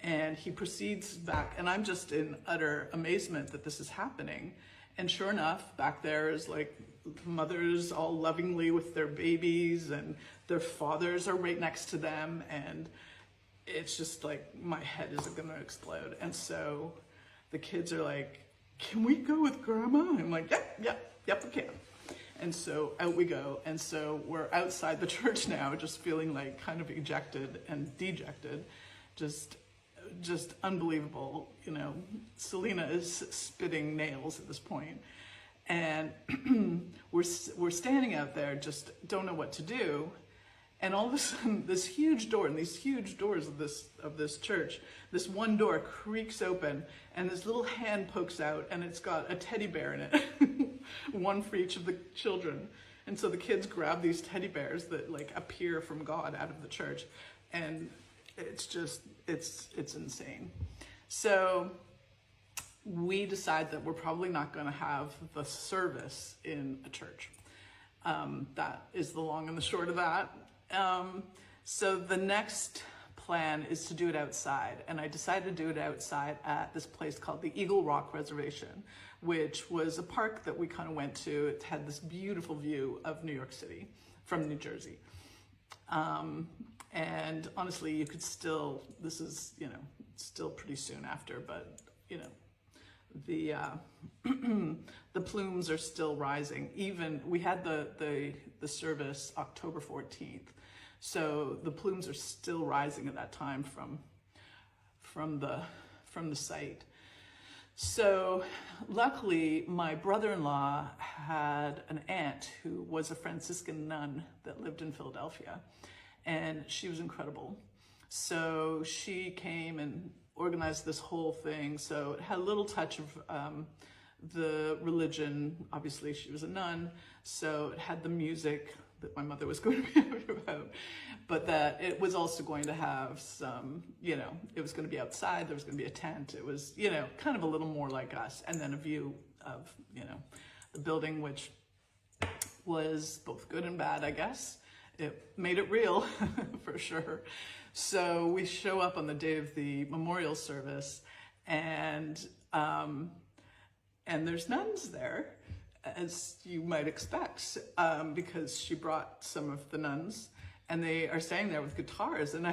And he proceeds back, and I'm just in utter amazement that this is happening. And sure enough, back there is like mothers all lovingly with their babies, and their fathers are right next to them. And it's just like, my head is gonna explode. And so the kids are like, can we go with Grandma? I'm like, yep, we can. And so out we go. And so we're outside the church now, just feeling like kind of ejected and dejected. Just unbelievable. You know, Selena is spitting nails at this point. And we're standing out there, just don't know what to do. And all of a sudden, this huge door, and these huge doors of this church, this one door creaks open, and this little hand pokes out, and it's got a teddy bear in it, one for each of the children. And so the kids grab these teddy bears that like appear from God out of the church, and it's just, it's insane. So we decide that we're probably not going to have the service in a church. That is the long and the short of that. So the next plan is to do it outside, and I decided to do it outside at this place called the Eagle Rock Reservation, which was a park that we kind of went to. It had this beautiful view of New York City from New Jersey. And honestly, you could still, this is, you know, still pretty soon after, but you know, the plumes are still rising. Even, we had the service October 14th. So the plumes are still rising at that time from the site. So luckily, my brother-in-law had an aunt who was a Franciscan nun that lived in Philadelphia, and she was incredible. So she came and organized this whole thing. So it had a little touch of the religion. Obviously, she was a nun, so it had the music that my mother was going to be happy about, but that it was also going to have some, you know, it was going to be outside, there was going to be a tent, it was, you know, kind of a little more like us, and then a view of, you know, the building, which was both good and bad, I guess. It made it real, for sure. So we show up on the day of the memorial service, and there's nuns there, as you might expect, because she brought some of the nuns, and they are standing there with guitars. And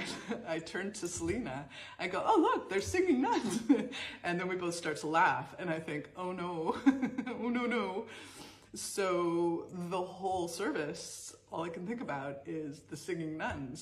I turned to Selena, I go, oh look, they're singing nuns. And then we both start to laugh, and I think, oh no, oh no. So the whole service, all I can think about is the singing nuns.